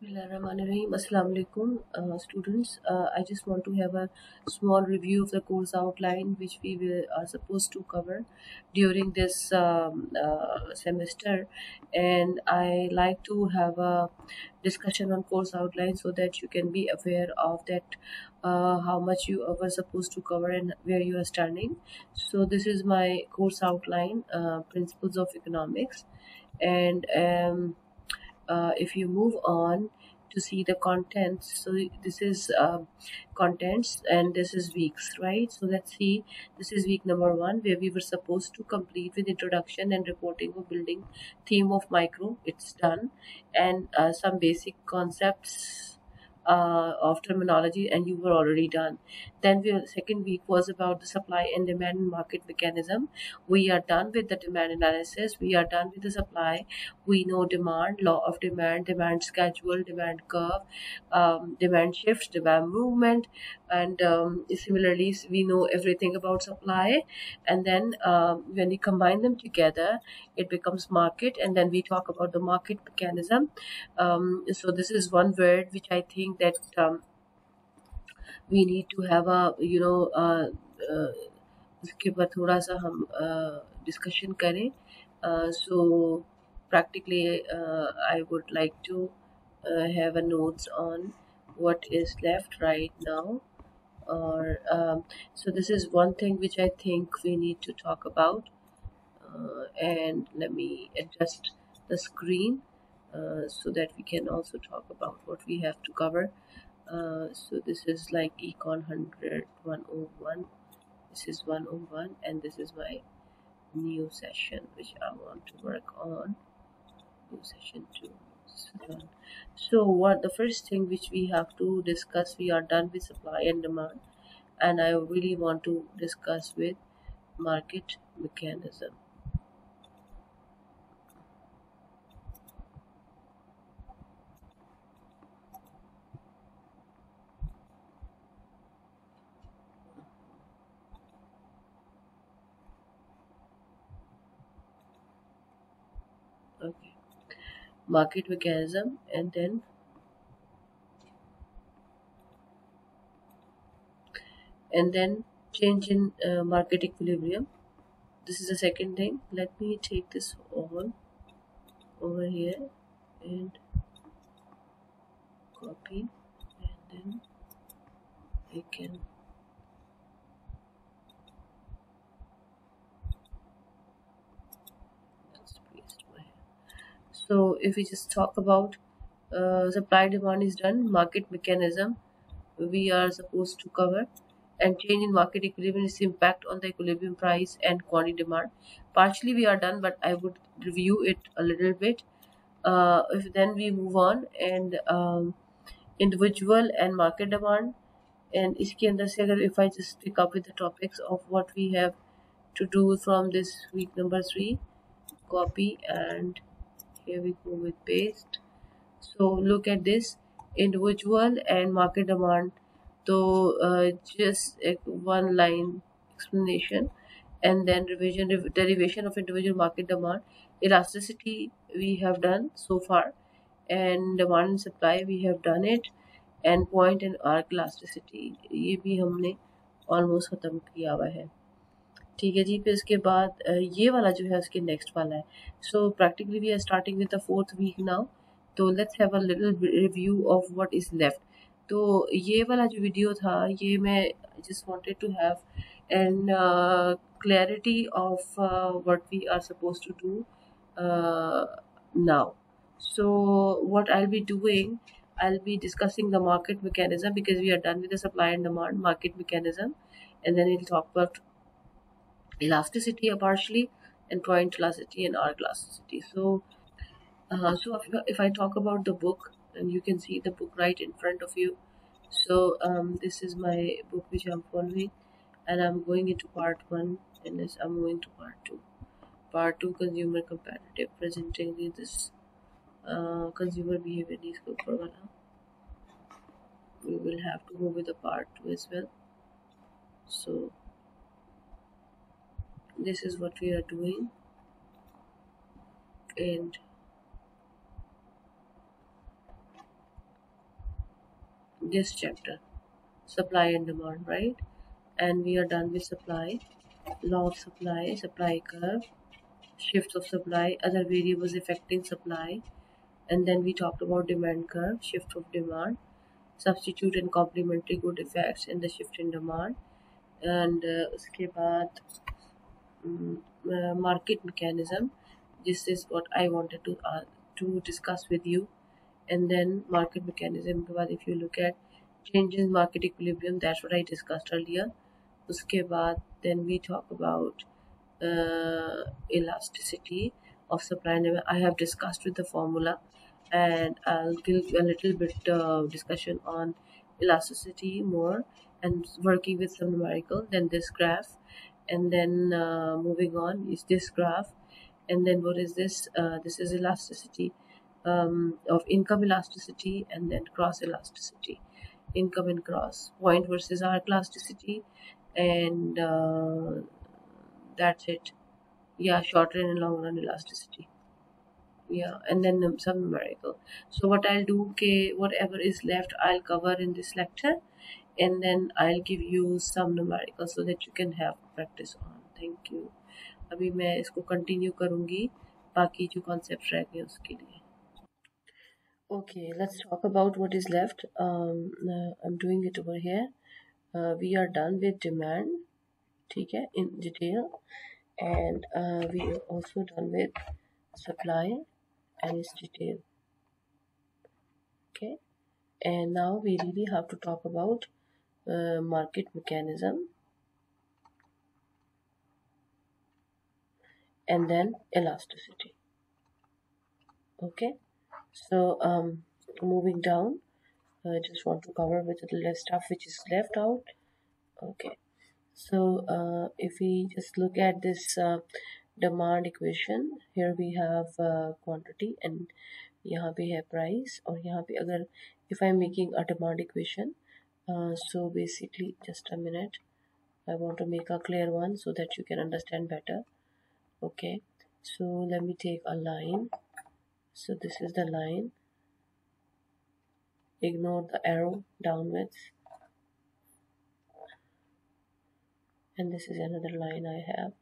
Bismillahirrahmanirrahim. Assalamu alaikum, students. I just want to have a small review of the course outline which are supposed to cover during this semester, and I like to have a discussion on course outline so that you can be aware of that how much you were supposed to cover and where you are standing. So this is my course outline, principles of economics, and if you move on to see the contents, so this is contents and this is weeks, right? So let's see, this is week number 1 where we were supposed to complete with introduction and reporting of building theme of micro. It's done, and some basic concepts of terminology, and you were already done. Then the second week was about the supply and demand market mechanism. We are done with the demand analysis, we are done with the supply. We know demand, law of demand, demand schedule, demand curve, demand shifts, demand movement, and similarly we know everything about supply. And then when we combine them together, it becomes market, and then we talk about the market mechanism. So this is one word which I think that we need to have a इसके ऊपर थोड़ा सा हम discussion करें. So practically I would like to have a notes on what is left right now, or so this is one thing which I think we need to talk about. And let me adjust the screen so that we can also talk about what we have to cover. So this is like econ 100 101. This is 101, and this is my new session which I want to work on. New session 2. So what the first thing which we have to discuss, we are done with supply and demand, and I really want to discuss with market mechanism. Okay, market mechanism, and then change in market equilibrium. This is the second thing. Let me take this all over here and copy, and then I can just paste my. So if we just talk about supply demand is done, market mechanism we are supposed to cover, and change in market equilibrium is impact on the equilibrium price and quantity demand. Partially we are done, but I would review it a little bit. If then we move on, and individual and market demand, and इसके अंदर से अगर if I just pick up with the topics of what we have to do from this week number 3, copy, and here we go with paste. So look at this, individual and market demand. So just one line explanation, and then revision derivation of individual market demand. Elasticity we have done so far, and demand and supply we have done it, and point and arc elasticity ये भी हमने almost ख़त्म किया हुआ है. ठीक है जी. फिर इसके बाद ये वाला जो है उसके नेक्स्ट वाला है. So practically we are starting with the 4th week now. तो let's have a little review of what is left. तो ये वाला जो वीडियो था, ये मैं just wanted to have an clarity of what we are supposed to do now. So what I'll be doing, I'll be discussing the market mechanism because we are done with the supply and demand market mechanism, and then we'll talk about elasticity partially, and point elasticity and arc elasticity. So if I talk about the book, and you can see the book right in front of you. So this is my book which I'm following, and I'm going into part 1, and this I'm going to part 2. Part 2, consumer comparative, presenting this consumer behavior needs के ऊपर वाला. We will have to go with the part 2 as well. So this is what we are doing, and this chapter, supply and demand, right? And we are done with supply, law of supply, supply curve, shifts of supply, other variables affecting supply, and then we talked about demand curve, shift of demand, substitute and complementary good effects in the shift in demand, and उसके बाद market mechanism. This is what I wanted to discuss with you. And then market mechanism के बाद if you look at changes in market equilibrium, that's what I discussed earlier. उसके बाद then we talk about elasticity of supply and demand. I have discussed with the formula, and I'll give a little bit discussion on elasticity more and working with some numerical. Then this graph, and then moving on is this graph, and then what is this? This is elasticity of income elasticity, and then cross elasticity, income and cross, point versus arc elasticity, and that's it. Yeah, short run and long run elasticity. Yeah, and then some numerical. So what I'll do, okay, whatever is left I'll cover in this lecture, and then I'll give you some numerical so that you can have practice on. Thank you. अभी मैं इसको continue करूँगी, बाकी जो concept रह गए उसके लिए. Okay, let's talk about what is left. I'm doing it over here. We are done with demand, ठीक है, in detail, and we are also done with supply and its detail. Okay, and now we really have to talk about market mechanism, and then elasticity. Okay, so moving down, I just want to cover with the less stuff which is left out. Okay, so if we just look at this demand equation, here we have quantity, and यहाँ पे है price, और यहाँ पे अगर if I'm making a demand equation, so basically just a minute, I want to make a clear one so that you can understand better. Okay, so let me take a line. So this is the line, ignore the arrow downwards, and this is another line I have,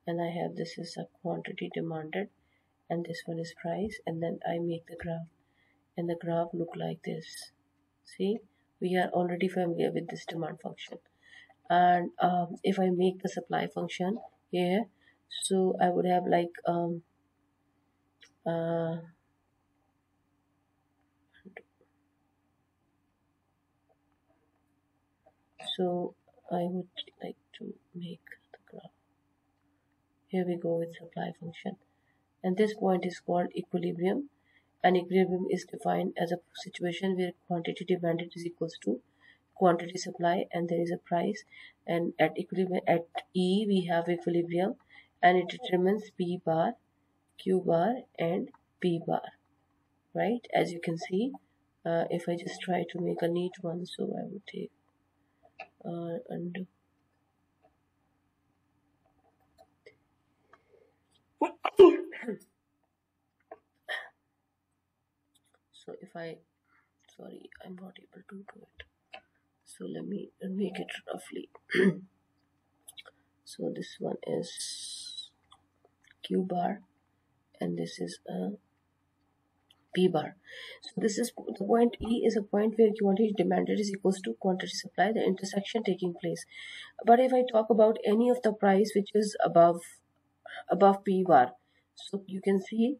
and I have this is a quantity demanded, and this one is price, and then I make the graph, and the graph look like this. See, we are already familiar with this demand function, and if I make the supply function here, so I would have like so I would like to make the graph. Here we go with supply function, and this point is called equilibrium, and equilibrium is defined as a situation where quantity demanded is equals to quantity supply, and there is a price, and at equilibrium at E we have equilibrium, and it determines P bar, Q bar, and P bar, right? As you can see, if I just try to make a neat one, so I would take undo. So if sorry, I'm not able to do it. So let me make it roughly. So this one is Q bar, and this is P bar. So this is the point E is a point where quantity demanded is equals to quantity supply, the intersection taking place. But if I talk about any of the price which is above P bar, so you can see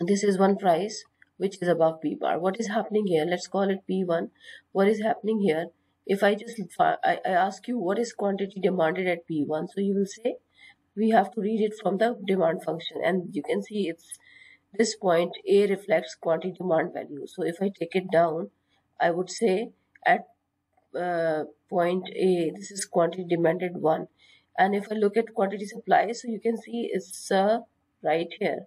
this is one price which is above P bar. What is happening here? Let's call it P1. What is happening here? If I just I ask you what is quantity demanded at P1, so you will say we have to read it from the demand function, and you can see it's this point A reflects quantity demand value. So if I take it down, I would say at point A, this is quantity demanded 1. And if I look at quantity supply, so you can see it's right here.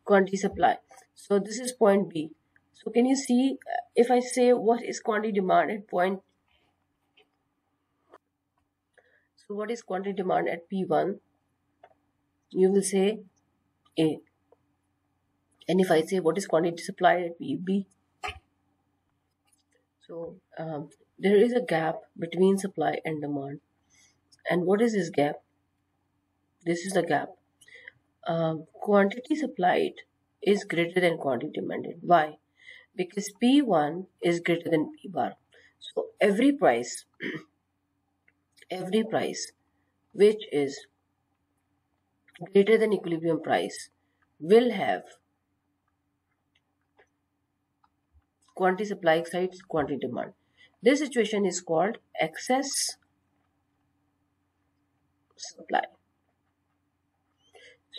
Quantity supply. So this is point B. So can you see, if I say what is quantity demand at point, so what is quantity demand at P1? you will say A. And if I say what is quantity supply at B, so there is a gap between supply and demand. And what is this gap? This is the gap. Quantity supplied is greater than quantity demanded. Why? Because P1 is greater than P bar. So every price which is greater than equilibrium price will have quantity supply exceeds quantity demand. This situation is called excess supply.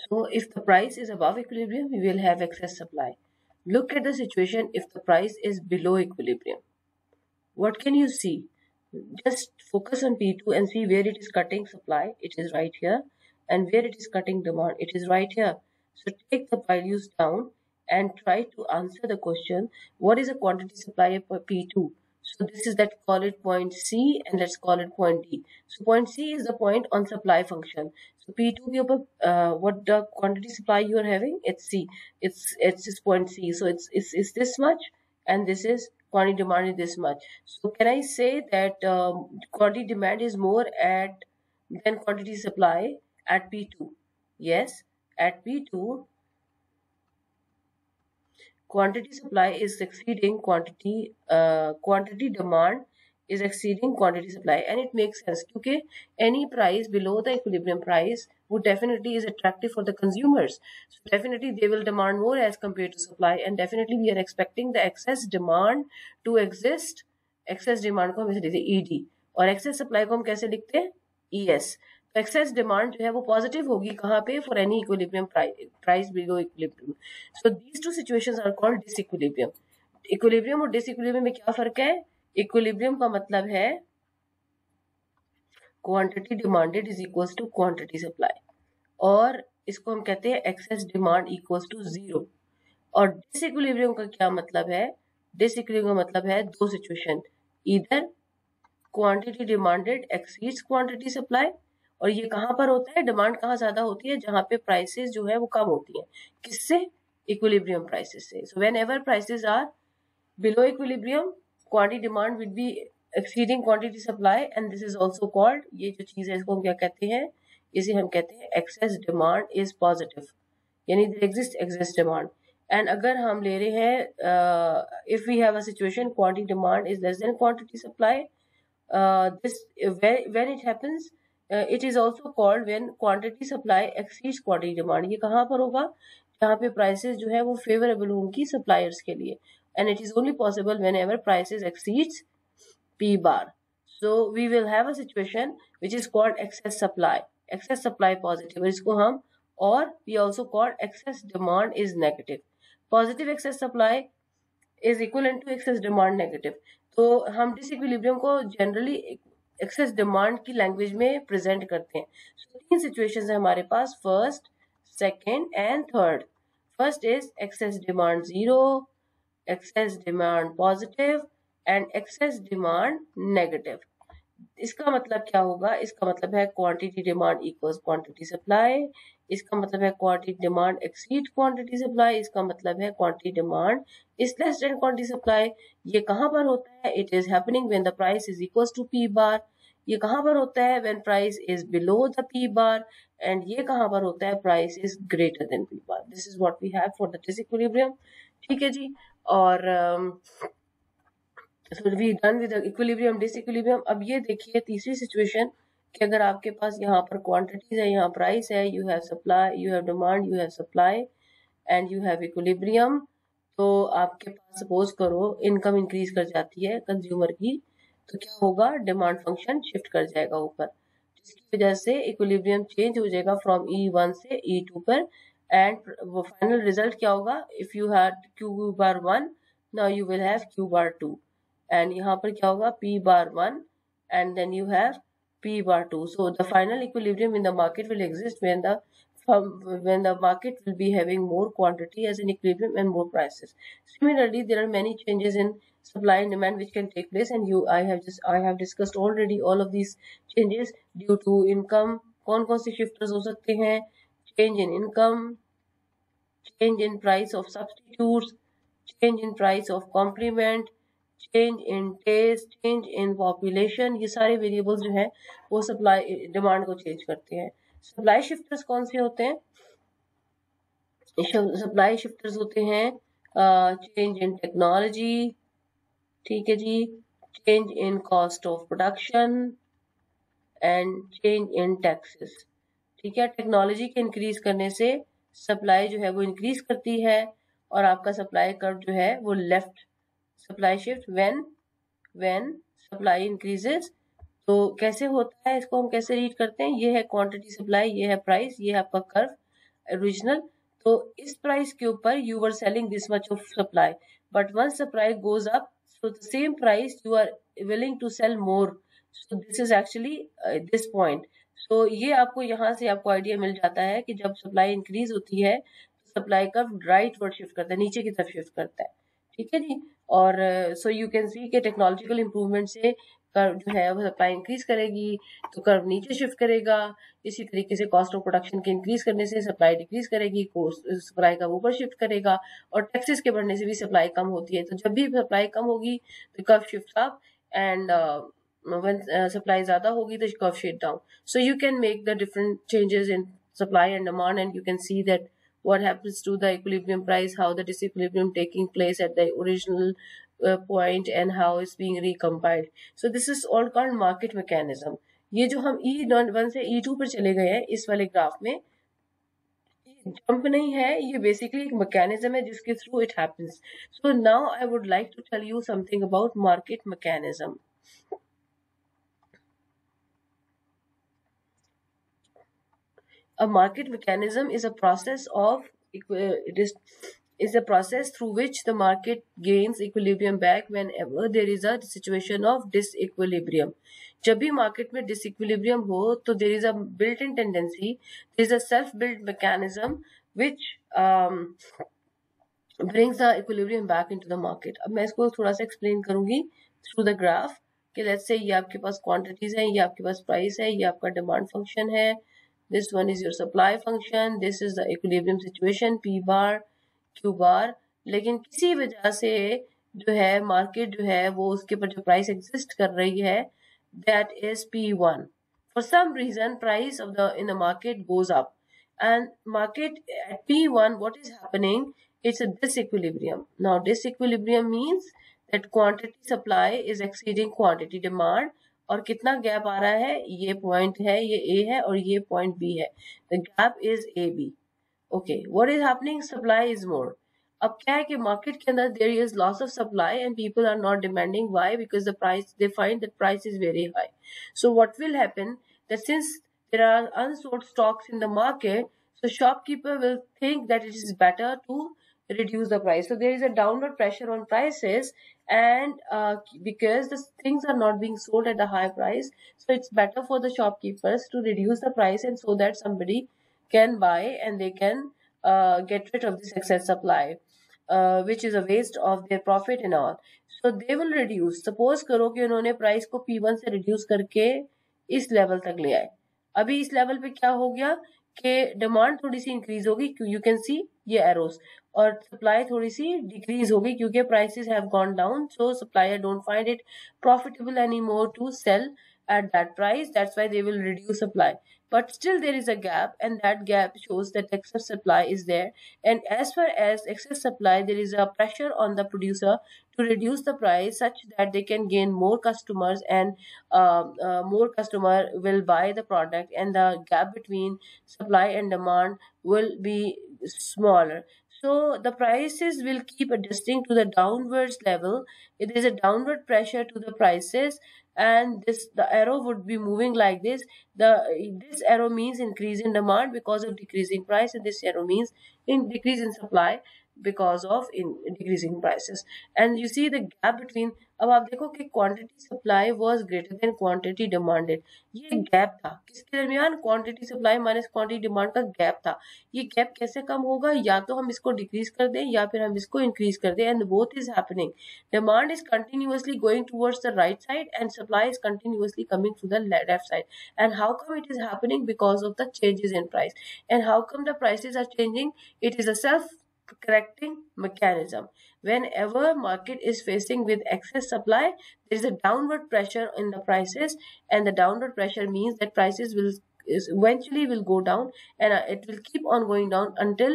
So if the price is above equilibrium, we will have excess supply. Look at the situation if the price is below equilibrium. What can you see? Just focus on P2 and see where it is cutting supply. It is right here. And where it is cutting demand. It is right here. So take the values down and try to answer the question, what is the quantity supply for P2? So this is that, call it point C and let's call it point D. So point C is the point on supply function. So P2 के ऊपर what the quantity supply you are having? It's C. It's just point C. So it's this much and this is quantity demand is this much. So can I say that quantity demand is more than quantity supply at P2? Yes, at P2 quantity supply is exceeding quantity demand is exceeding quantity supply, and it makes sense because any price below the equilibrium price would definitely is attractive for the consumers. So definitely they will demand more as compared to supply, and definitely we are expecting the excess demand to exist. excess demand को हम ऐसे लिखते हैं ED और excess supply को हम कैसे लिखते हैं ES. तो एक्सेस डिमांड जो है वो पॉजिटिव होगी कहाँ पे for any equilibrium price below equilibrium. So these two situations are called disequilibrium. Equilibrium और डिसइक्विलिब्रियम में क्या फर्क है? इक्विलिब्रियम का मतलब है quantity demanded is equals to quantity supply, और इसको हम कहते हैं excess demand equals to zero. और डिसइक्विलिब्रियम का क्या मतलब है? डिसइक्विलिब्रियम का मतलब है दो सिचुएशन, इधर quantity demanded exceeds quantity supply, और ये कहाँ पर होता है? डिमांड कहाँ ज्यादा होती है? जहाँ पे प्राइसेस जो है वो कम होती हैं. किससे? इक्विलिब्रियम प्राइसेस से. So whenever prices are below equilibrium, quantity demand will be exceeding quantity supply, and this is also called, ये जो चीज है इसको हम क्या कहते हैं? इसे हम कहते हैं एक्सेस डिमांड इज पॉजिटिव, यानी there exist excess demand. And अगर हम ले रहे हैं if we have a situation quantity demand is less than quantity supply, this when it happens, it is also called when quantity supply exceeds quantity demand. ये कहाँ पर होगा? जहाँ पे prices जो है वो favorable होंगी suppliers के लिए, and it is only possible whenever prices exceeds P bar. So we will have a situation which is called excess supply positive, इसको हम, और we also called excess demand is negative. Positive excess supply is equivalent to excess demand negative. तो हम disequilibrium को generally excess demand की language में present करते हैं. so, तीन सिचुएशंस है हमारे पास, first, second and third. First is excess demand zero, excess demand positive and excess demand negative. इसका मतलब क्या होगा? इसका मतलब है quantity demand equals quantity supply. इसका मतलब है quantity demand exceed quantity supply. इसका मतलब है quantity demand is less than quantity supply. ये कहाँ पर होता है? It is happening when the price is equals to P bar. ये कहाँ पर होता है? When price is below the P bar. And ये कहाँ पर होता है? Price is greater than P bar. This is what we have for the disequilibrium. ठीक है जी. और so we done with the equilibrium disequilibrium. अब ये देखिए तीसरी सिचुएशन कि अगर आपके पास यहाँ पर क्वांटिटीज है, यहाँ प्राइस है, you have supply, you have demand, you have supply and you have equilibrium. तो आपके पास सपोज करो इनकम इंक्रीज कर जाती है कंज्यूमर की, तो क्या होगा? डिमांड फंक्शन शिफ्ट कर जाएगा ऊपर, जिसकी वजह से इक्विलिब्रियम चेंज हो जाएगा फ्रॉम E1 से E2 पर. एंड वो फाइनल रिजल्ट क्या होगा? If you had Q bar 1, now you will have Q bar 2. And यहाँ पर क्या होगा? P bar 1 and then you have P bar 2. So the final equilibrium in the market will exist when the market will be having more quantity as an equilibrium and more prices. Similarly, there are many changes in supply and demand which can take place, and I have discussed already all of these changes due to income. कौन कौन से shifters हो सकते हैं? change in income, change in price of substitutes, change in price of complement, change in taste, change in population, ये सारे variables जो है वो सप्लाई डिमांड को चेंज करते हैं. सप्लाई शिफ्टर्स कौन से होते हैं? सप्लाई शिफ्टर्स होते हैं चेंज इन टेक्नोलॉजी, ठीक है जी, change in cost of production and change in taxes. ठीक है, टेक्नोलॉजी के इंक्रीज करने से सप्लाई जो है वो इंक्रीज करती है और आपका सप्लाई कर्व जो है वो left. Supply shift when supply increases. तो कैसे होता है, इसको हम कैसे रीड करते हैं? ये है क्वांटिटी सप्लाई, ये है प्राइस, ये है आपका कर्व ओरिजिनल. तो इस प्राइस के ऊपर you were selling this much of supply, but once supply goes up so the same price you are willing to sell more. So this is actually this point. तो ये आपको यहाँ से आपको आइडिया मिल जाता है कि जब सप्लाई इंक्रीज होती है तो सप्लाई का राइट वर्ड शिफ्ट करता है, नीचे की तरफ शिफ्ट करता है. ठीक है जी. और सो यू कैन सी कि टेक्नोलॉजिकल इंप्रूवमेंट से कर्व जो है वो सप्लाई इंक्रीज करेगी तो कर्व नीचे शिफ्ट करेगा. इसी तरीके से कॉस्ट ऑफ प्रोडक्शन के इंक्रीज करने से सप्लाई डिक्रीज करेगी, सप्लाई का ऊपर शिफ्ट करेगा. और टैक्सेस के बढ़ने से भी सप्लाई कम होती है. तो जब भी सप्लाई कम होगी तो curve shift up and when supply ज़्यादा होगी तो curve shift down. So you can make the different changes in supply and demand, and you can see that what happens to the equilibrium price, how the disequilibrium taking place at the original point and how it's being recompiled. So this is all called market mechanism. ये जो हम E1 से E2 पर चले गए हैं इस वाले ग्राफ में, जंप नहीं है, ये बेसिकली एक मैकेनिज्म है जिसके through it happens. So now I would like to tell you something about market mechanism. A market mechanism is a process of is a process through which the market gains equilibrium back whenever there is a situation of disequilibrium. जब भी market में disequilibrium हो तो there is a built-in tendency, there is a self-built mechanism which brings the equilibrium back into the market. अब मैं इसको थोड़ा सा explain करूंगी through the graph कि let's say ये आपके पास quantities है, ये आपके पास price है, ये आपका demand function है. This one is your supply function. This is the equilibrium situation, P bar, Q bar. लेकिन किसी वजह से जो है मार्केट जो है वो उसके ऊपर जो प्राइस एग्जिस्ट कर रही है that is P1. For some reason price of the in the market goes up and market at P1 what is happening? It's a disequilibrium. Now disequilibrium means that quantity supply is exceeding quantity demand. और कितना gap आ रहा है? ये point है, ये ए है और ये पॉइंट बी है. The gap is A B. Okay, what is happening? Supply is more. अब क्या है कि मार्केट के अंदर there is loss of supply and people are not demanding. Why? Because the price they find that price is very high. So what will happen that since there are unsold stocks in the market, so shopkeeper will think that it is better to reduce the price. So there is a downward pressure on prices, and because the things are not being sold at a high price, so it's better for the shopkeepers to reduce the price, and so that somebody can buy and they can get rid of this excess supply, which is a waste of their profit and all. So they will reduce. Suppose करो कि उन्होंने price को P1 से reduce करके इस level तक ले आए. अभी इस लेवल पे क्या हो गया कि डिमांड थोड़ी सी इंक्रीज होगी, यू कैन सी ये एरोस, और सप्लाई थोड़ी सी डिक्रीज होगी क्योंकि prices have gone down. So supplier don't find it profitable any more to sell at that price. That's why they will reduce supply, but still there is a gap, and that gap shows that excess supply is there. And as far as excess supply, there is a pressure on the producer to reduce the price such that they can gain more customers, and more customer will buy the product, and the gap between supply and demand will be smaller. So the prices will keep adjusting to the downwards level. It is a downward pressure to the prices, and the arrow would be moving like this. This arrow means increase in demand because of decreasing price, and this arrow means in decrease in supply because of decreasing prices. And you see the gap between, अब आप देखो कि quantity supply was greater than quantity demanded, ये gap था किसके दरमियान, quantity supply minus quantity demand का gap था। ये गैप कैसे कम होगा, या तो हम इसको डिक्रीज कर दें या फिर हम इसको इंक्रीज कर दें, and both is happening. Demand is continuously going towards the right side and supply is continuously coming to the left side. and how come it is happening? Because of the changes in price. And how come the prices are changing? It is a self correcting mechanism. Whenever market is facing with excess supply, there is a downward pressure in the prices, and the downward pressure means that prices will eventually will go down, and it will keep on going down until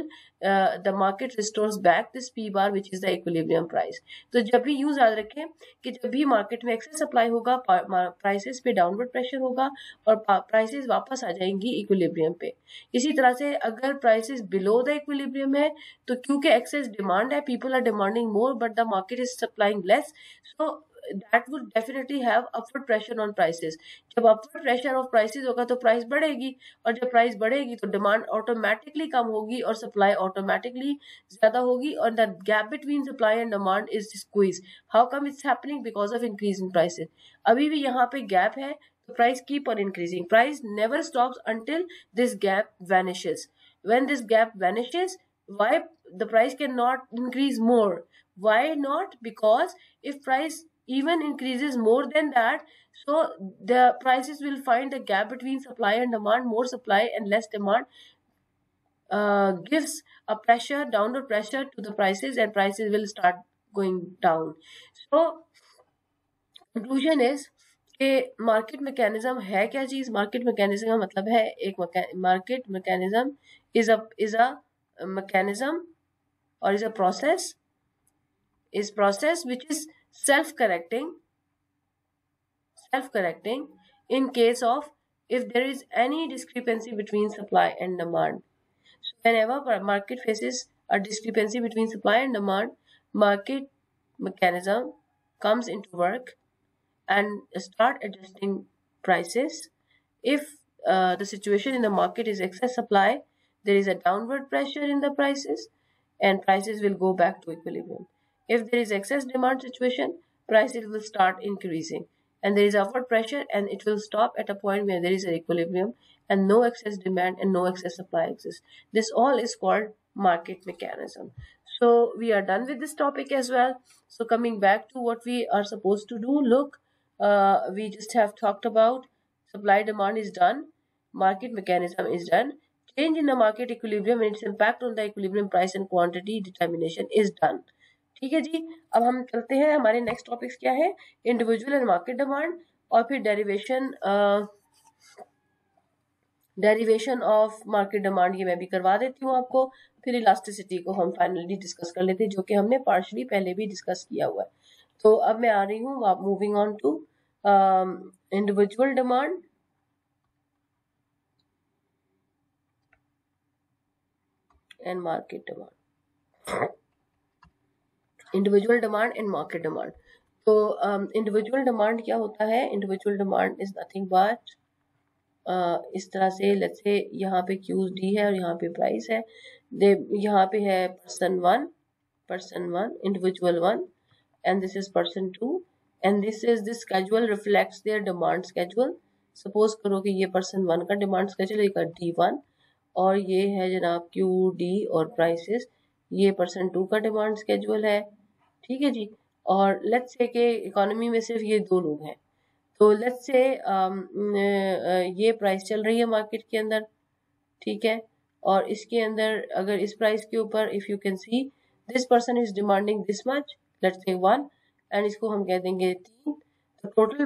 the market restores back this P bar, which is the equilibrium price. तो जब भी use याद रखें कि जब भी market में excess supply होगा, प्राइसेस पे डाउनवर्ड प्रेशर होगा और प्राइसेस वापस आ जाएंगी इक्विलिब्रियम पे। इसी तरह से अगर प्राइसेस बिलो द इक्विलिब्रियम है तो क्योंकि एक्सेस डिमांड है, people are demanding more but the market is supplying less, so that would definitely have upward pressure on prices. जब upward pressure of prices होगा तो प्राइस बढ़ेगी, और जब प्राइस बढ़ेगी तो डिमांड ऑटोमेटिकली कम होगी और सप्लाई ऑटोमेटिकली ज्यादा होगी, और the gap between supply and demand is squeeze. How come it's happening? Because of increase in prices. अभी भी यहाँ पे गैप है तो price keep on increasing, price never stops until this gap vanishes. When this gap vanishes, why the price cannot increase more? Why not? Because if price even increases more than that, so the prices will find the gap between supply and demand. More supply and less demand gives a pressure, downward pressure to the prices, and prices will start going down. So conclusion is कि market mechanism है क्या चीज? Market mechanism का मतलब है एक market mechanism is a mechanism or is a process which is self-correcting in case of if there is any discrepancy between supply and demand. So whenever market faces a discrepancy between supply and demand, market mechanism comes into work and start adjusting prices. If the situation in the market is excess supply, there is a downward pressure in the prices and prices will go back to equilibrium. If there is excess demand situation, prices will start increasing, and there is upward pressure and it will stop at a point where there is an equilibrium and no excess demand and no excess supply exists. This all is called market mechanism. So we are done with this topic as well. So coming back to what we are supposed to do, look, we just have talked about supply demand is done, market mechanism is done, change in the market equilibrium and its impact on the equilibrium price and quantity determination is done. ठीक है जी, अब हम चलते हैं हमारे next topics क्या है, individual and market demand, और फिर डेरिवेशन ऑफ मार्केट डिमांड, ये मैं भी करवा देती हूँ आपको। फिर इलास्टिसिटी को हम फाइनली डिस्कस कर लेते हैं, जो कि हमने पार्शली पहले भी डिस्कस किया हुआ है। तो अब मैं आ रही हूँ moving on to individual demand and market demand. Individual demand and market demand. तो इंडिविजुअल डिमांड क्या होता है? Individual demand is nothing but इस तरह से, लेट्स से यहाँ पे क्यूज डी है और यहाँ पे प्राइस है, यहाँ पे है person one individual one, and this is person two, and this schedule reflects their demand schedule. Suppose करो कि ये पर्सन वन का डिमांड स्केड्यूल है, D1, और ये है जनाब क्यू डी और प्राइसेस, ये पर्सन टू का डिमांड स्केड्यूल है। ठीक है जी, और लेट्स से कि इकोनॉमी में सिर्फ ये दो लोग हैं, तो लेट्स से ये प्राइस चल रही है मार्केट के अंदर, ठीक है, और इसके अंदर अगर इस प्राइस के ऊपर if you can see this person is demanding this much, let's say 1, and इसको हम कह देंगे 3, तो टोटल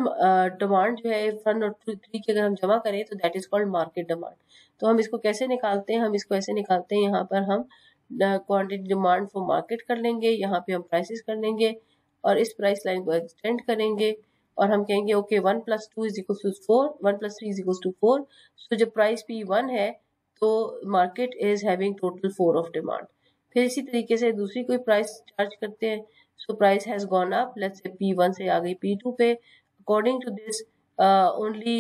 डिमांड जो है 1 और 2 3 की अगर हम जमा करें तो that is called market demand. तो हम इसको कैसे निकालते हैं? हम इसको ऐसे निकालते हैं, यहाँ पर हम क्वांटिटी डिमांड फॉर मार्केट कर लेंगे, यहाँ पे हम प्राइसेस कर लेंगे और इस प्राइस लाइन को एक्सटेंड करेंगे और हम कहेंगे ओके 1 + 2 = 4, 1 + 3 = 4। सो जब प्राइस P1 है तो market is having total 4 of demand. फिर इसी तरीके से दूसरी कोई प्राइस चार्ज करते हैं, so price has gone up, let's say P1 से आ गई P2 पे, according to this only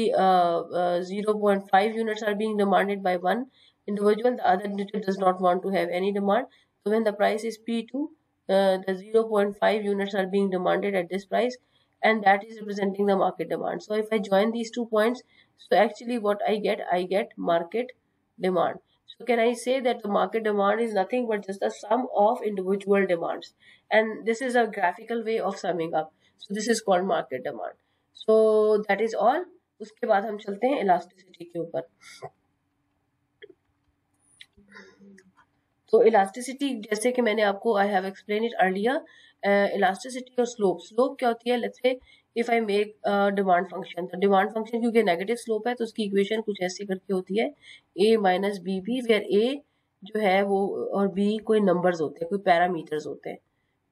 0.5 units are being demanded by one individual, the other individual does not want to have any demand, So when the price is P2, the 0.5 units are being demanded at this price, and that is representing the market demand. So if I join these 2 points, so actually what I get market demand. So can I say that the market demand is nothing but just the sum of individual demands, and this is a graphical way of summing up. So this is called market demand. So that is all. उसके बाद हम चलते हैं elasticity के ऊपर. तो elasticity, जैसे कि मैंने आपको I have explain it earlier, elasticity और स्लोप क्या होती है. Let's say if I make demand function, तो डिमांड फंक्शन क्योंकि नेगेटिव स्लोप है तो उसकी इक्वेशन कुछ ऐसी करके होती है a minus B B, where a जो है वो और b कोई नंबर्स होते हैं, कोई पैरामीटर्स होते हैं.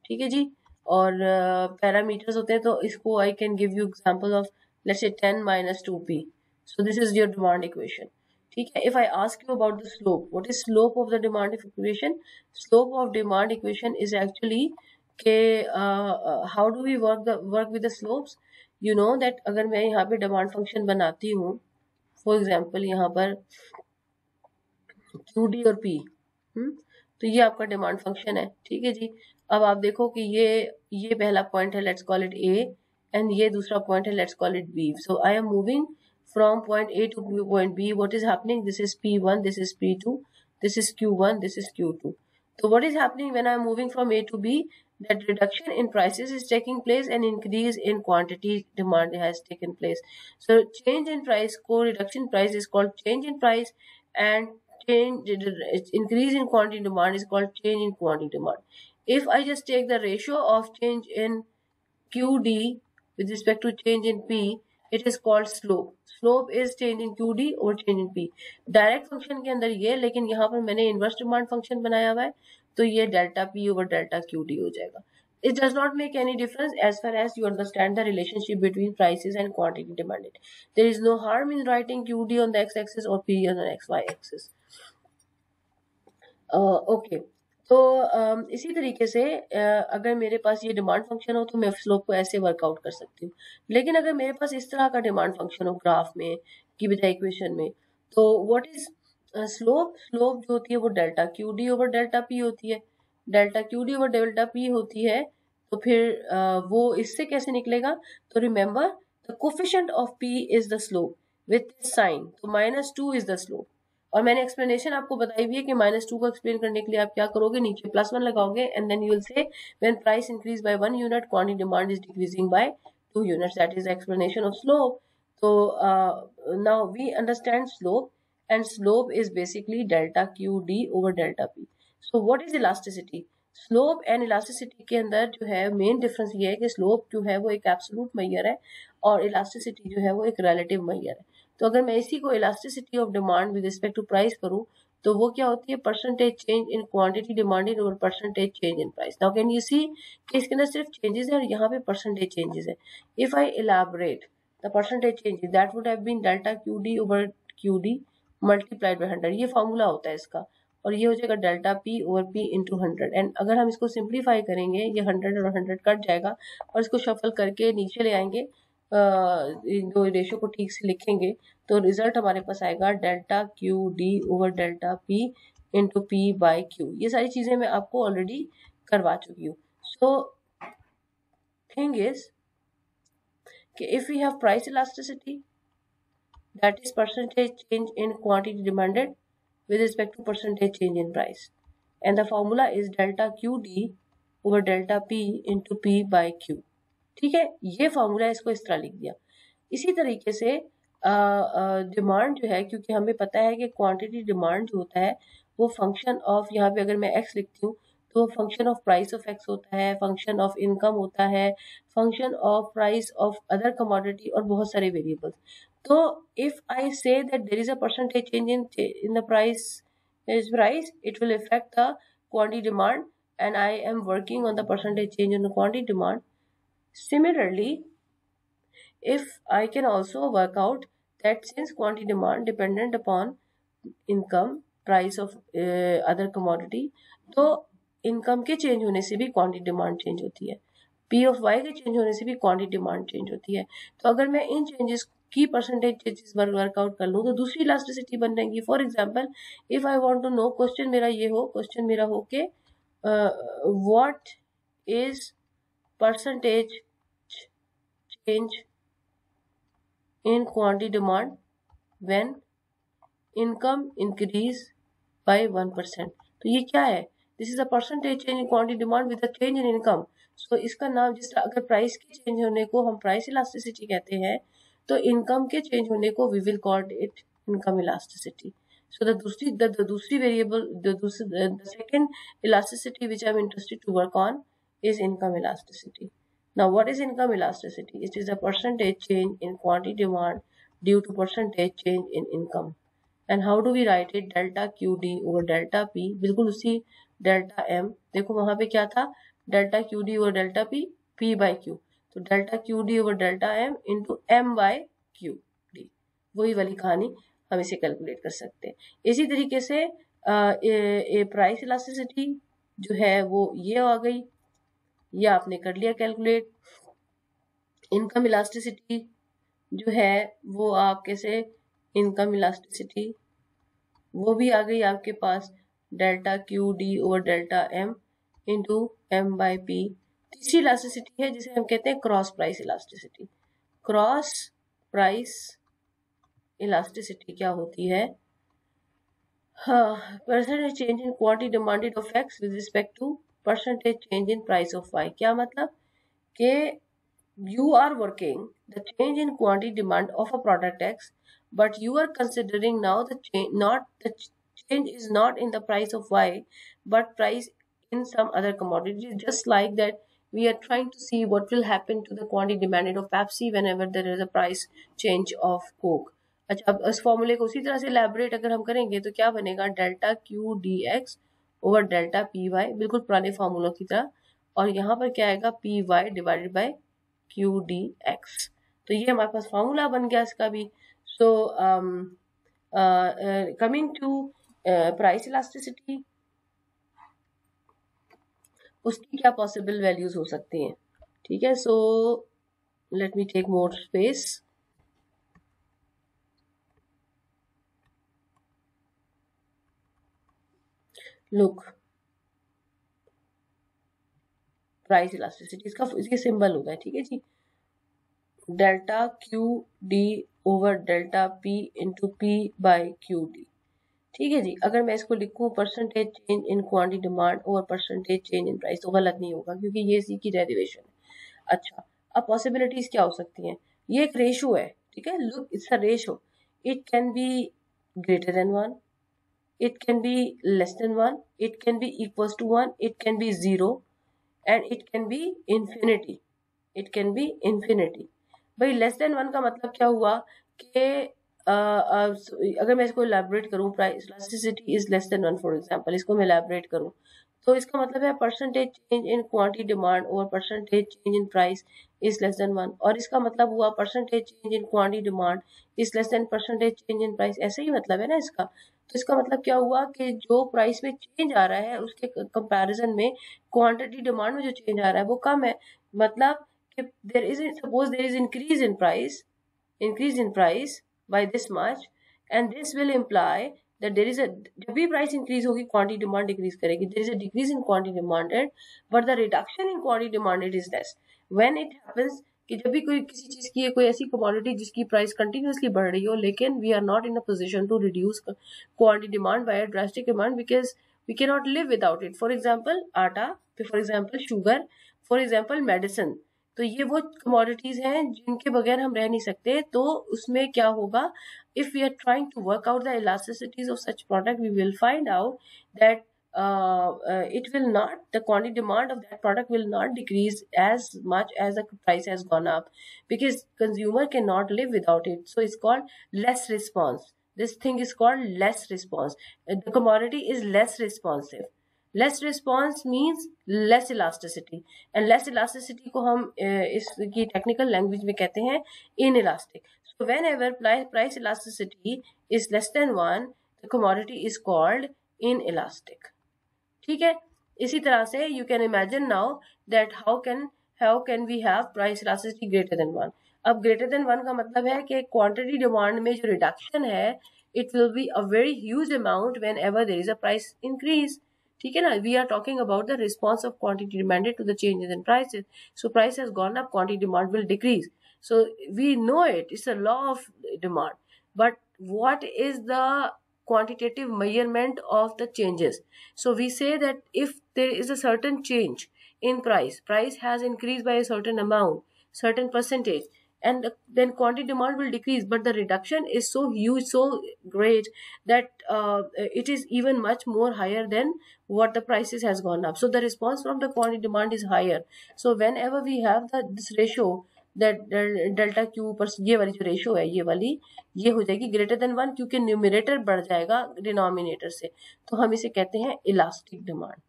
ठीक है जी. और पैरामीटर्स होते हैं, तो इसको I can give you example of let's say 10 minus 2p. So this is your demand equation. ठीक है. If I ask you about the slope, what is slope of the demand equation? Slope of demand equation is actually के how do we work with the slopes. You know that अगर मैं यहाँ पे demand function बनाती हूँ, for example यहाँ पर Q D और पी, तो ये आपका डिमांड फंक्शन है. ठीक है जी. अब आप देखो कि ये पहला पॉइंट है, let's call it A, and ये दूसरा पॉइंट है, let's call it be. So I am moving from point A to point B. What is happening? This is P1, this is P2, this is Q1, this is Q2. So what is happening when I am moving from A to B? That reduction in prices is taking place and increase in quantity demand has taken place. So change in price, reduction in price is called change in price, and increase in quantity demand is called change in quantity demand. If I just take the ratio of change in QD with respect to change in P, it is called slope. Slope is change in QD और change in P. Direct function के अंदर ये, लेकिन यहाँ पर मैंने inverse demand function बनाया हुआ है, तो ये delta P over delta QD हो जाएगा. It does not make any difference as far as you understand the relationship between prices and quantity demanded. There is no harm in writing QD on the x-axis or P on the xy-axis. Okay. तो इसी तरीके से अगर मेरे पास ये demand function हो तो मैं स्लोप को ऐसे वर्कआउट कर सकती हूँ. लेकिन अगर मेरे पास इस तरह का डिमांड फंक्शन हो ग्राफ में की बजाय इक्वेशन में, तो व्हाट इज स्लोप? स्लोप जो होती है वो delta Q D over delta P होती है. Delta Q D over delta P होती है, तो फिर वो इससे कैसे निकलेगा? तो remember the coefficient of P is the slope with sign, तो -2 इज द स्लोप. और मैंने एक्सप्लेनेशन आपको बताई हुई है कि -2 को एक्सप्लेन करने के लिए आप क्या करोगे, नीचे +1 लगाओगे, and then you will say when price increase by 1 unit quantity demand is decreasing by 2 units. That is explanation of slope. तो now we understand slope, and slope is basically delta Q D over delta P. So what is elasticity? Slope and elasticity के अंदर जो है main difference ये है कि slope जो है वो एक एब्सोल्यूट मेजर है और इलास्टिसिटी जो है वो एक रिलेटिव मेजर है. तो अगर मैं इसी को elasticity of demand with respect to price करूं, तो वो क्या होती है? Percentage change in quantity demanded और percentage change in price. Now can you see कि इसके अंदर सिर्फ चेंजेस है और यहाँ पे परसेंटेज चेंजेस है. If I elaborate the percentage changes, that would have been delta Q D over Q D multiplied by 100. ये फॉर्मूला होता है इसका, और ये हो जाएगा delta P over P into 100. And अगर हम इसको सिंप्लीफाई करेंगे, ये 100 और 100 कट जाएगा, और इसको शफल करके नीचे ले आएंगे, दो रेशो को ठीक से लिखेंगे, तो रिजल्ट हमारे पास आएगा delta Q D over delta P into P by Q. ये सारी चीजें मैं आपको ऑलरेडी करवा चुकी हूँ. सो थिंग इज कि if we have price elasticity, that is percentage change in quantity demanded with respect to percentage change in price, and the formula is delta QD over delta P into P by Q. ठीक है, ये formula इसको इस तरह लिख दिया. इसी तरीके से डिमांड जो है, क्योंकि हमें पता है कि क्वांटिटी डिमांड जो होता है वो फंक्शन ऑफ, यहाँ पे अगर मैं x लिखती हूँ तो function of price of x होता है, फंक्शन ऑफ इनकम होता है, function of price of other commodity और बहुत सारे variables. So if I say that there is a percentage change in the price, it will affect the quantity demand, and I am working on the percentage change in the quantity demand. Similarly, if I can also work out that since quantity demand dependent upon income, price of other commodity, तो income के change होने से भी quantity demand change होती है, P of Y के change होने से भी क्वांटिटी डिमांड चेंज होती है. तो अगर मैं इन चेंजेस की परसेंटेज चेंजेस वर्कआउट कर लूँ तो दूसरी इलास्टिसिटी बन जाएगी. For example, if I want to know, question मेरा हो के what is percentage change in quantity demand when income increase by 1%? तो ये क्या है? This is a percentage change in quantity demand with a change in income. So इसका नाम, जिस अगर प्राइस के चेंज होने को हम प्राइस इलास्टिसिटी कहते हैं, तो इनकम के चेंज होने को we will call it income elasticity. So the दूसरी variable, the second elasticity which I'm interested to work on is income elasticity. Now, what is income elasticity? It is a percentage change in quantity demand due to percentage change in income. And how do we write it? Delta QD over delta P. बिल्कुल उसी delta M. देखो वहां पे क्या था? Delta QD over delta P, P by Q. तो delta QD over delta M into M by QD. वही वाली कहानी हम इसे कैलकुलेट कर सकते हैं. इसी तरीके से प्राइस इलास्टिसिटी जो है वो ये आ गई, ये आपने कर लिया कैलकुलेट. इनकम इलास्टिसिटी जो है वो आप कैसे, इनकम इलास्टिसिटी वो भी आ गई आपके पास, delta Q D over delta M into M by P. तीसरी इलास्टिसिटी है जिसे हम कहते हैं cross price elasticity. Cross price elasticity क्या होती है? Percentage change in quantity demanded of X with respect to percentage change in price of Y. क्या मतलब कि you are working the change in quantity demand of a product X, but you are considering now the change, not the change is not in the price of Y, but price in some other commodity. Just like that, we are trying to see what will happen to the quantity demanded of Pepsi whenever there is a price change of Coke. अच्छा, अब इस फॉर्मूले को उसी तरह से elaborate अगर हम करेंगे तो क्या बनेगा? Delta Q D X over delta P Y, बिल्कुल पुराने फॉर्मूलों की तरह. और यहाँ पर क्या आएगा? P Y divided by Q D X. तो ये हमारे पास फॉर्मूला बन गया इसका भी. So coming to price elasticity, उसकी क्या पॉसिबल वैल्यूज हो सकती हैं? ठीक है, so let me take more space. Look, price elasticity इसके सिंबल होता है, ठीक है जी, delta Q D over delta P into P by Q D. ठीक है जी. अगर मैं इसको लिखूं percentage change in quantity demand over percentage change in price, तो गलत नहीं होगा क्योंकि ये इसी की डेरिवेशन है. अच्छा, अब पॉसिबिलिटीज क्या हो सकती हैं? ये एक रेशो है, ठीक है. Look, it's a ratio. It can be greater than 1, it can be less than 1, it can be equals to 1, it can be 0, and it can be infinity. It can be infinity. भाई less than 1 का मतलब क्या हुआ कि अगर मैं इसको elaborate करूं, price elasticity is less than 1 for example, इसको मैं इलेबोरेट करूं तो इसका मतलब है percentage change in quantity demand और percentage change in price is less than 1. और इसका मतलब हुआ percentage change in quantity demand is less than percentage change in price. ऐसे ही मतलब है ना इसका. तो इसका मतलब क्या हुआ कि जो प्राइस में चेंज आ रहा है उसके कंपैरिजन में क्वांटिटी डिमांड में जो चेंज आ रहा है वो कम है. मतलब कि there is, suppose there is increase in price by this much, and this will imply that there is a, जब भी प्राइस इंक्रीज होगी क्वांटिटी डिमांड डिक्रीज करेगी. there is a decrease in quantity demanded but the reduction in quantity demanded is less. when it happens कि जब भी कोई किसी चीज की कोई ऐसी कमोडिटी जिसकी प्राइस कंटिन्यूसली बढ़ रही हो लेकिन we are not in a position to reduce quantity demand by a drastic demand because we can not live without it. For example atta, for example sugar, for example medicine. तो ये वो commodities हैं जिनके बगैर हम रह नहीं सकते. तो उसमें क्या होगा? if we are trying to work out the elasticities of such product, we will find out that it will not, the quantity demand of that product will not decrease as much as the price has gone up because consumer cannot live without it. So it's called less response. This thing is called less response. The commodity is less responsive. Less response means less elasticity, and less elasticity को हम इसकी technical language में कहते हैं inelastic. So whenever price elasticity is less than 1, the commodity is called inelastic. ठीक है. इसी तरह से you can imagine now that how can we have price elasticity greater than 1. अब greater than 1 का मतलब है कि क्वांटिटी डिमांड में जो रिडक्शन है it will be a very huge amount whenever there is a price increase. ठीक है ना. We are talking about the response of quantity demanded to the changes in prices. So price has gone up, quantity demand will decrease. So we know it's a law of demand, but what is the quantitative measurement of the changes? So we say that if there is a certain change in price has increased by a certain amount, certain percentage, and then quantity demand will decrease, but the reduction is so huge, so great, that it is even much more higher than what the prices has gone up. So the response from the quantity demand is higher. So whenever we have this ratio, that delta Q पर, ये वाली जो ratio है ये वाली, ये हो जाएगी ग्रेटर देन 1, क्योंकि न्यूमरेटर बढ़ जाएगा डिनोमिनेटर से. तो हम इसे कहते हैं इलास्टिक डिमांड.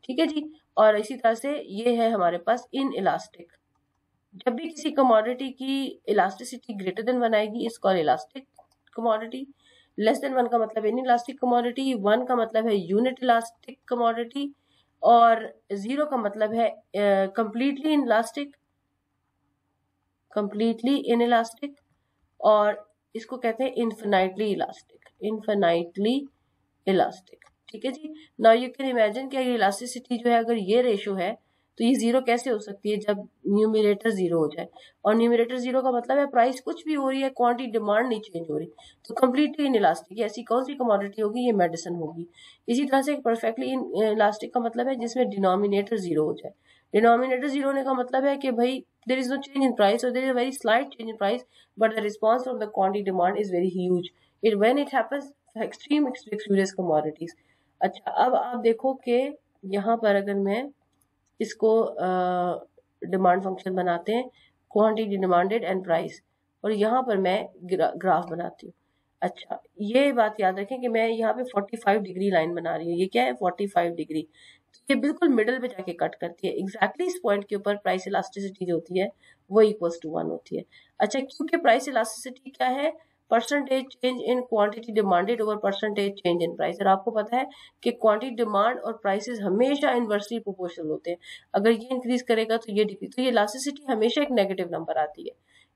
ठीक है जी. और इसी तरह से ये है हमारे पास इन इलास्टिक. जब भी किसी कमोडिटी की इलास्टिसिटी ग्रेटर देन 1 आएगी, इस call elastic commodity. Less than 1 का मतलब इन इलास्टिक कमोडिटी, 1 का मतलब है यूनिट इलास्टिक कमोडिटी, और 0 का मतलब है कंप्लीटली इलास्टिक, कंप्लीटली इनइलास्टिक, और इसको कहते हैं इन्फिनाइटली इलास्टिक, इन्फिनाइटली इलास्टिक. ठीक है जी. नाउ यू कैन इमेजिन कि इलास्टिसिटी जो है, अगर ये रेशो है तो ये 0 कैसे हो सकती है, जब न्यूमरेटर 0 हो जाए. और न्यूमरेटर 0 का मतलब है प्राइस कुछ भी हो रही है, क्वांटिटी डिमांड नहीं चेंज हो रही, तो कंप्लीटली इनइलास्टिक. ऐसी कौन सी कमोडिटी होगी, ये मेडिसिन होगी. इसी तरह से परफेक्टली इलास्टिक का मतलब है जिसमें डिनोमिनेटर 0 हो जाए. डिनोमिनेटर 0 होने का मतलब है कि भाई there is no change in price, or there is a very slight change in price, but the response from the quantity demand is very huge. When it happens for extreme luxurious commodities. अच्छा, अब आप देखो कि यहाँ पर अगर मैं इसको डिमांड फंक्शन बनाते हैं, क्वांटिटी डिमांडेड एंड प्राइस, और यहाँ पर मैं ग्राफ बनाती हूँ. अच्छा, ये बात याद रखें कि मैं यहाँ पे 45 डिग्री लाइन बना रही हूँ. ये क्या है, 45 डिग्री. ये बिल्कुल मिडल पे जाके कट करती है. एग्जैक्टली इस पॉइंट के ऊपर प्राइस इलास्टिसिटी जो होती है वो इक्वल्स टू 1 होती है. अच्छा, क्योंकि प्राइस इलास्टिसिटी क्या है, percentage change in quantity demanded over percentage change in price. और आपको पता है कि क्वांटिटी डिमांड और प्राइसेस हमेशा इनवर्सली प्रोपोर्शनल होते हैं. अगर ये इंक्रीज करेगा तो ये डिक्रीज, तो ये इलास्टिसिटी हमेशा एक नेगेटिव नंबर आती है.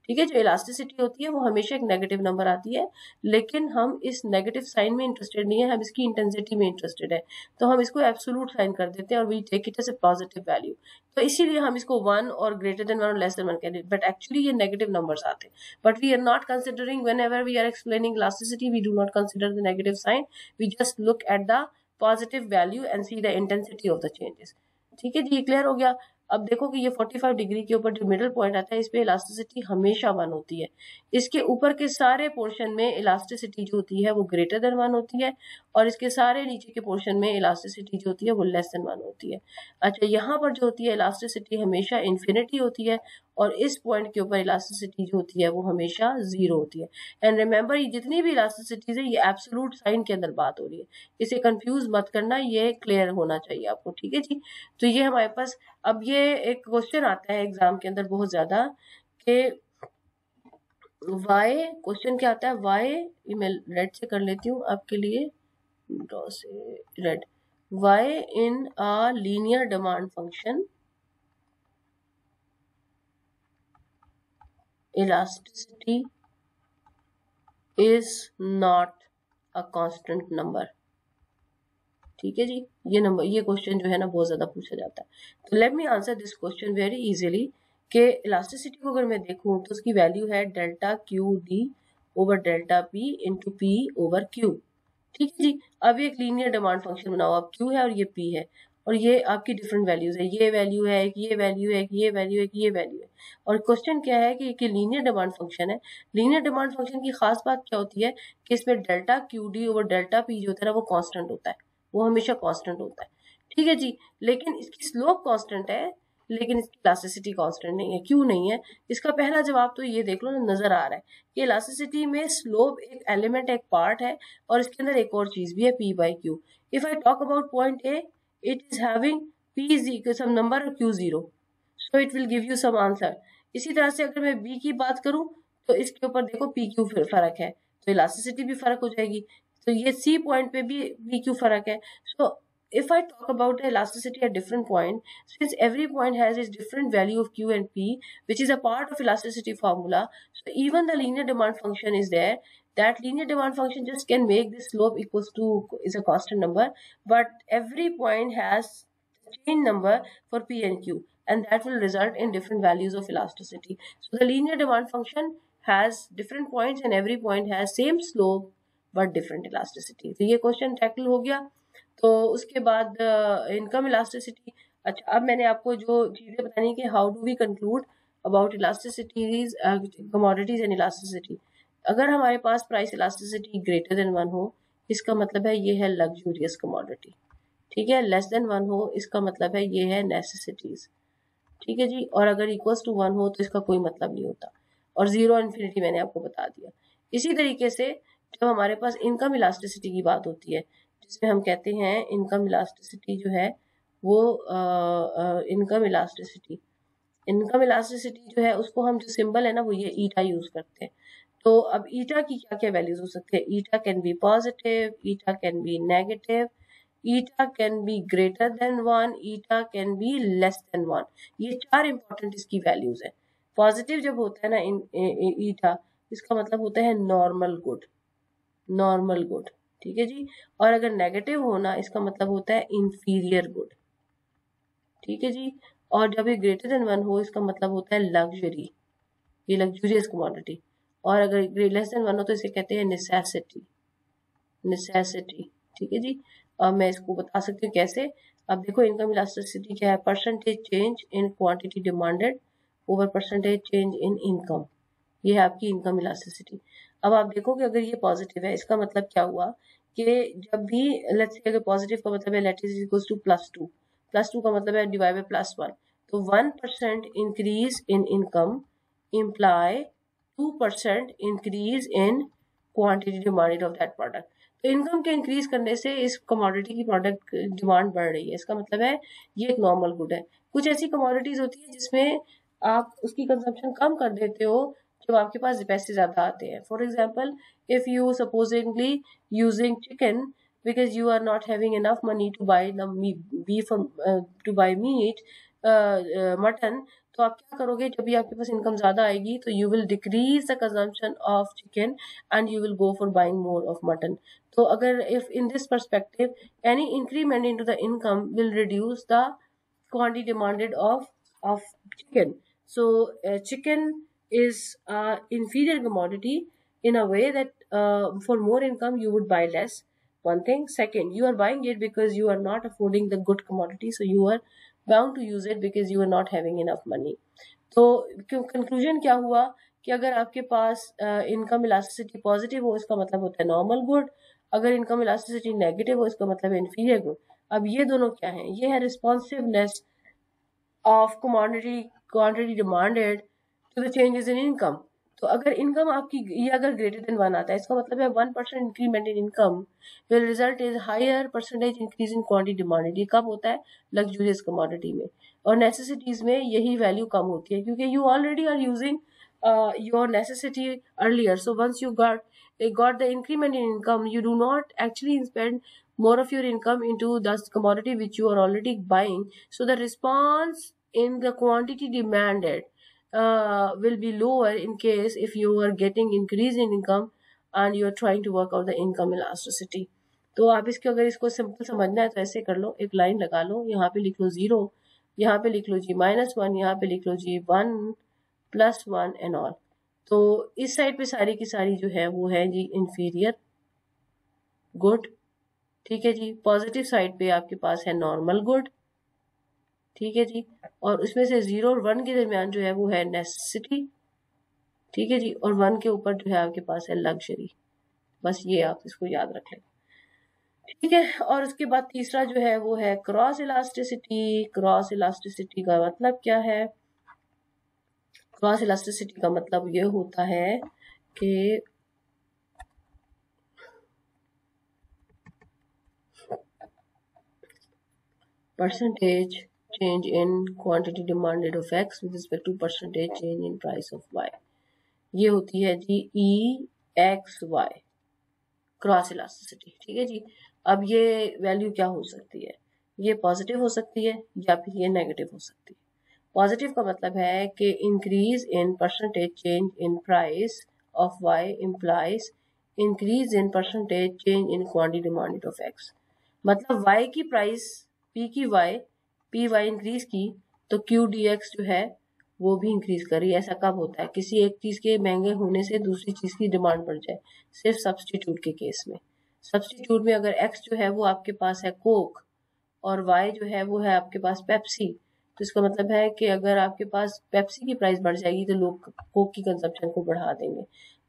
ठीक है, जो इलास्टिसिटी होती है वो हमेशा एक नेगेटिव नंबर आती है, लेकिन हम इस नेगेटिव साइन में इंटरेस्टेड नहीं है, हम इसकी इंटेंसिटी में इंटरेस्टेड है. तो हम इसको एब्सोल्यूट साइन कर देते हैं और we take it as a positive value. तो इसीलिए हम इसको 1 और ग्रेटर देन 1 और लेस देन 1 कहते हैं, बट एक्चुअली ये नेगेटिव नंबर्स आते हैं. But we are not considering, whenever we are explaining elasticity, we do not consider the negative sign, we just look at the positive value and see the intensity of the changes. ठीक है जी, clear हो गया. अब देखो कि ये 45 degree के ऊपर जो मिडिल पॉइंट आता है, इस पे इलास्टिसिटी हमेशा 1 होती है. इसके ऊपर के सारे पोर्शन में इलास्टिसिटी जो होती है वो ग्रेटर देन 1 होती है, और इसके सारे नीचे के पोर्शन में इलास्टिसिटी जो होती है वो लेस देन 1 होती है. अच्छा, यहाँ पर जो होती है इलास्टिसिटी हमेशा इन्फिनिटी होती है, और इस पॉइंट के ऊपर इलास्टिसिटी जो होती है वो हमेशा 0 होती है. एंड रिमेंबर, ये जितनी भी इलास्टिसिटीज है ये एब्सोल्यूट साइन के अंदर बात हो रही है, इसे कंफ्यूज मत करना, ये क्लियर होना चाहिए आपको. ठीक है जी. तो ये हमारे पास अब ये एक क्वेश्चन आता है एग्जाम के अंदर बहुत ज्यादा कि वाई, क्वेश्चन क्या आता है, वाई, ये मैं रेड से कर लेती हूँ आपके लिए, ड्रॉ से red. Why in a linear demand function elasticity is not a constant number. ठीक है जी. ये नंबर, ये क्वेश्चन जो है ना बहुत ज्यादा पूछा जाता है. तो let me answer this question very easily कि इलास्टिसिटी को अगर मैं देखूं तो उसकी वैल्यू है delta Q D over delta P into P over Q. ठीक है जी. अब एक लीनियर डिमांड फंक्शन बनाओ, अब क्यू है और ये पी है, और ये आपकी डिफरेंट वैल्यूज है, ये वैल्यू है, एक ये वैल्यू है, एक ये वैल्यू है, एक ये वैल्यू है. और क्वेश्चन क्या है कि लीनियर डिमांड फंक्शन है. लीनियर डिमांड फंक्शन की खास बात क्या होती है कि इसमें delta Q D over delta P जो होता है ना वो कांस्टेंट होता है, वो हमेशा कांस्टेंट होता है. ठीक है जी. लेकिन इसकी स्लोप कांस्टेंट है, लेकिन इसकी इलास्टिसिटी कांस्टेंट नहीं है. क्यों नहीं है? इसका पहला जवाब तो ये देख लो ना, नजर आ रहा है कि इलास्टिसिटी में स्लोप एक एलिमेंट, एक पार्ट है, और इसके अंदर एक और चीज भी है, P by Q. If I talk about point A, it is having p is equal some number or q 0, so it will give you some answer. इसी तरह से अगर मैं b की बात करूं तो इसके ऊपर देखो p q फर्क है, तो इलास्टिसिटी भी फर्क हो जाएगी. तो ये c पॉइंट पे भी p q फर्क है. सो if I talk about the elasticity at different point, since every point has its different value of Q and P, which is a part of elasticity formula, so even the linear demand function is there. That linear demand function just can make this slope equals to is a constant number, but every point has change number for P and Q, and that will result in different values of elasticity. So the linear demand function has different points and every point has same slope but different elasticity. तो ये question tackle हो गया. तो उसके बाद income elasticity. अच्छा, अब मैंने आपको जो चीज़ें बतानी कि how do we conclude about elasticities, commodities and elasticity. अगर हमारे पास प्राइस इलास्टिसिटी ग्रेटर देन 1 हो, इसका मतलब है ये है लग्जूरियस कमोडिटी. ठीक है, लेस देन 1 हो इसका मतलब है ये है नेसेसिटीज. ठीक है जी, और अगर इक्वल्स टू 1 हो तो इसका कोई मतलब नहीं होता. और जीरो इन्फिनिटी मैंने आपको बता दिया. इसी तरीके से जब हमारे पास इनकम इलास्टिसिटी की बात होती है, जिसमें हम कहते हैं इनकम इलास्टिसिटी जो है वो इनकम इलास्टिसिटी जो है उसको हम जो सिंबल है ना वो ये ईटा यूज करते हैं. तो अब ईटा की क्या क्या वैल्यूज हो सकते हैं? Eta can be positive, eta can be negative, eta can be greater than 1, eta can be less than 1. ये 4 इंपॉर्टेंट इसकी वैल्यूज है. पॉजिटिव जब होता है ना ईटा, इसका मतलब होता है नॉर्मल गुड. ठीक है जी. और अगर नेगेटिव होना इसका मतलब होता है इंफीरियर गुड. ठीक है जी. और जब ये ग्रेटर देन 1 हो इसका मतलब होता है लग्जरी, ये लग्जूरियस कमोडिटी. और अगर लेस देन 1 हो तो इसे कहते हैं नेसेसिटी. ठीक है जी. अब मैं इसको बता सकती हूँ कैसे. अब देखो इनकम इलास्टिसिटी क्या है? Percentage change in quantity demanded over percentage change in income. ये है आपकी इनकम इलास्टिसिटी. अब आप देखो कि अगर ये पॉजिटिव है इसका मतलब क्या हुआ कि जब भी लेट्स से अगर पॉजिटिव का मतलब है लेट इज इक्वल्स टू +2 का मतलब है डिवाइड बाय +1. तो 1% increase in income imply 2% increase in quantity demanded of that product. तो इनकम के इंक्रीज करने से इस कमोडिटी की प्रोडक्ट डिमांड बढ़ रही है. इसका मतलब है ये एक नॉर्मल गुड है. कुछ ऐसी कमोडिटीज होती है जिसमें आप उसकी कंजम्पशन कम कर देते हो जब आपके पास पैसे ज्यादा आते हैं. For example, if you supposedly using chicken because you are not having enough money to buy the beef to buy meat, mutton, तो आप क्या करोगे? जब भी आपके पास इनकम ज्यादा आएगी तो you will decrease the consumption of chicken and you will go for buying more of mutton. तो अगर if in this perspective any increment into the income will reduce the quantity demanded of chicken. So chicken is inferior commodity in a way that for more income you would buy less. One thing. Second, you are buying it because you are not affording the good commodity, so you are bound to use it because you are not having enough money. तो conclusion क्या हुआ कि अगर आपके पास income elasticity positive हो इसका मतलब होता है नॉर्मल गुड, अगर इनकम इलास्टिसिटी नेगेटिव हो इसका मतलब है इन्फीरियर गुड. अब ये दोनों क्या है? ये है responsiveness of quantity demanded to the changes in income. तो अगर इनकम आपकी ये अगर ग्रेटर देन 1 आता है इसका मतलब है 1% increment in income will result is higher percentage increase in quantity demanded. ये कब होता है? लग्जूरियस कमोडिटी में. और नेसेसिटीज में यही वैल्यू कम होती है क्योंकि you already are using your necessity earlier. So once you got the increment in income, you do not actually spend more of your income into the commodity which you are already buying. So the response in the quantity demanded will be lower in case if you are getting increase in income and you are trying to work out the income elasticity. तो आप इसको अगर इसको simple समझना है तो ऐसे कर लो, एक लाइन लगा लो, यहाँ पे लिख लो 0, यहाँ पे लिख लो जी -1, यहाँ पे लिख लो जी 1 +1 एंड ऑल. तो इस साइड पे सारी की सारी जो है वो है जी इंफीरियर गुड. ठीक है जी. पॉजिटिव साइड पे आपके पास है नॉर्मल गुड. ठीक है जी. और उसमें से 0 और 1 के दरमियान जो है वो है नेसेसिटी. ठीक है जी. और 1 के ऊपर जो है आपके पास है लग्जरी. बस ये आप इसको याद रख लें. ठीक है. और उसके बाद तीसरा जो है वो है क्रॉस इलास्टिसिटी. क्रॉस इलास्टिसिटी का मतलब क्या है? क्रॉस इलास्टिसिटी का मतलब ये होता है कि percentage change in quantity demanded of x with respect to percentage change in price of y. ये होती है जी EXY. Cross elasticity. ठीक है जी। अब ये वैल्यू क्या हो सकती है, ये पॉजिटिव हो सकती है या फिर ये नेगेटिव हो सकती है। पॉजिटिव का मतलब है कि increase in percentage change in price of Y implies increase in percentage change in quantity demanded of X. मतलब वाई की प्राइस पी की वाई पी वाई इंक्रीज की तो क्यू डी एक्स जो है वो भी इंक्रीज करी। ऐसा कब होता है, किसी एक चीज के महंगे होने से दूसरी चीज की डिमांड बढ़ जाए, सिर्फ सब्सटीट्यूट के केस में। सब्सटीट्यूट में अगर एक्स जो है वो आपके पास है कोक और वाई जो है वो है आपके पास पेप्सी, तो इसका मतलब है कि अगर आपके पास पेप्सी की प्राइस बढ़ जाएगी तो लोग कोक की कंजप्शन को बढ़ा देंगे।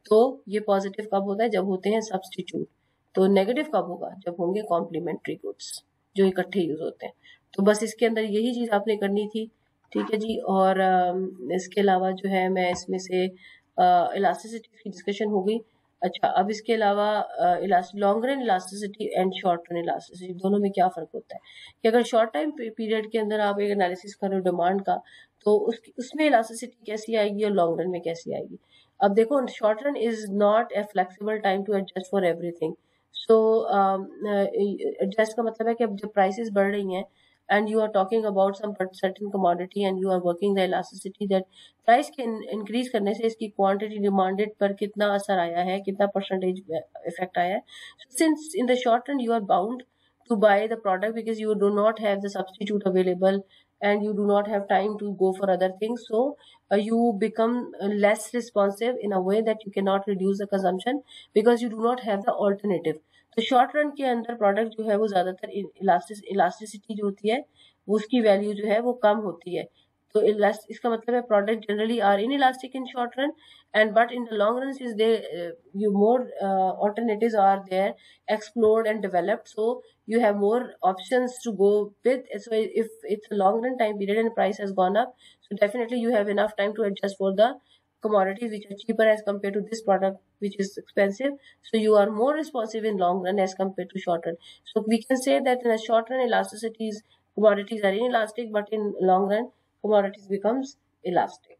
तो ये पॉजिटिव कब होता है, जब होते हैं सब्सटीट्यूट। तो नेगेटिव कब होगा, जब होंगे कॉम्प्लीमेंट्री गुड्स जो इकट्ठे यूज होते हैं। तो बस इसके अंदर यही चीज आपने करनी थी। ठीक है जी। और इसके अलावा जो है मैं इसमें से इलास्टिसिटी की डिस्कशन हो गई। अच्छा, अब इसके अलावा long run elasticity and short run elasticity दोनों में क्या फर्क होता है कि अगर शॉर्ट टाइम पीरियड के अंदर आप एक एनालिसिस कर रहे हो डिमांड का, तो उसमें इलास्टिसिटी कैसी आएगी और लॉन्ग रन में कैसी आएगी। अब देखो, short run is not a flexible time to adjust for everything. So adjust का मतलब है कि अब जब प्राइसेस बढ़ रही हैं and you are talking about some certain commodity and you are working the elasticity that price के इंक्रीज करने से इसकी क्वांटिटी डिमांडेड पर कितना असर आया है, कितना परसेंटेज इफेक्ट आया है। Since in the short run you are bound to buy the product because you do not have the substitute available and you do not have time to go for other things, so you become less responsive in a way that you cannot reduce the consumption because you do not have the alternative। तो short run के अंदर product जो है वो ज्यादातर elasticity जो होती है वो उसकी वैल्यू जो है वो कम होती है। तो इसका मतलब है product generally are inelastic in short run and but in the long run since they you more alternatives are there explored and developed, so you have more options to go with. So if it's a long run time period and price has gone up, so definitely you have enough time to adjust for the commodities which are cheaper as compared to this product which is expensive, so you are more responsive in long run as compared to short run. So we can say that in a short run elasticities commodities are inelastic, but in long run commodities becomes elastic।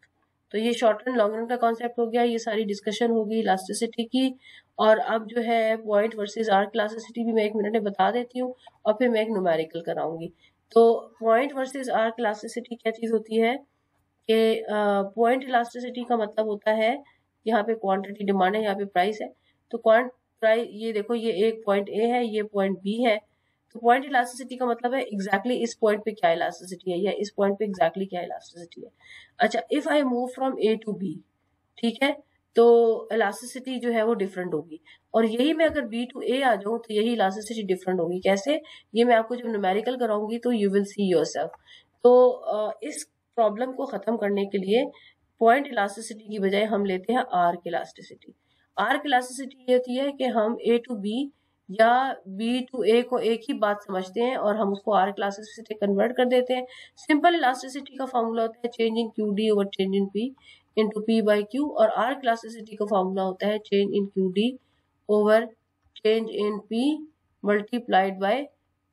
तो ये short run long run का concept हो गया, ये सारी discussion होगी elasticity की। और अब जो है पॉइंट वर्सेस आर्क इलास्टिसिटी भी मैं 1 मिनट में बता देती हूँ और फिर मैं एक न्यूमेरिकल कराऊंगी। तो पॉइंट वर्सेस आर्क इलास्टिसिटी क्या चीज होती है कि पॉइंट इलास्टिसिटी का मतलब होता है यहाँ पे क्वांटिटी डिमांड है, यहाँ पे प्राइस है। तो क्वांट प्राइस, ये देखो ये एक पॉइंट ए है, ये पॉइंट बी है। तो पॉइंट इलास्टिसिटी का मतलब है एग्जैक्टली इस पॉइंट पे क्या इलास्टिसिटी है या इस पॉइंट पे एग्जैक्टली क्या इलास्टिसिटी है। अच्छा, if I move from A to B, ठीक है, तो इलास्टिसिटी जो है वो डिफरेंट होगी। और यही मैं अगर बी टू ए आ जाऊं तो यही इलास्टिसिटी डिफरेंट होगी। कैसे, ये मैं आपको जब न्यूमेरिकल कराऊंगी तो यू विल सी योरसेल्फ। तो इस प्रॉब्लम को खत्म करने के लिए पॉइंट इलास्टिसिटी की बजाय हम लेते हैं आर्क इलास्टिसिटी। आर्क इलास्टिसिटी ये होती है कि हम ए टू बी या बी टू ए को एक ही बात समझते हैं और हम उसको आर्क इलास्टिसिटी कन्वर्ट कर देते हैं। सिंपल इलास्टिसिटी का फॉर्मूला होता है change in Q D over change in P into P by Q, और आर्क इलास्टिसिटी का फॉर्मूला होता है change in Q D over change in P multiplied by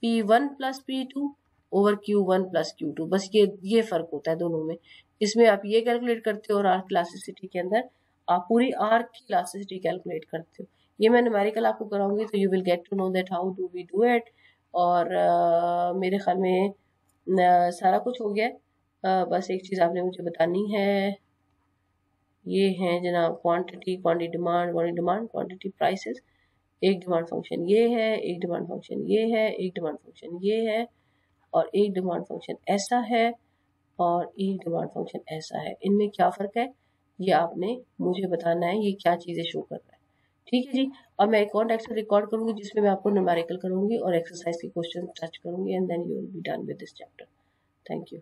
P one plus P two over Q one plus Q two. बस ये फर्क होता है दोनों में। इसमें आप ये कैलकुलेट करते हो और आर्क इलास्टिसिटी के अंदर आप पूरी आर्क की इलास्टिसिटी कैलकुलेट करते हो। ये मैं न्यूमेरिकल आपको कराऊंगी तो you will get to know that how do we do it. और मेरे ख्याल में सारा कुछ हो गया। बस एक चीज़ आपने मुझे बतानी है, ये है जनाब क्वांटिटी डिमांड क्वांटिटी प्राइसेस। एक डिमांड फंक्शन ये है, एक डिमांड फंक्शन ये है, एक डिमांड फंक्शन ये है, और एक डिमांड फंक्शन ऐसा है, और एक डिमांड फंक्शन ऐसा है। इनमें क्या फ़र्क है ये आपने मुझे बताना है, ये क्या चीज़ें शो कर रहा है। ठीक है जी। अब मैं एक और लेक्चर रिकॉर्ड करूंगी जिसमें मैं आपको न्यूमेरिकल करूंगी और एक्सरसाइज के क्वेश्चन टच करूंगी and then you will be done with this chapter. Thank you.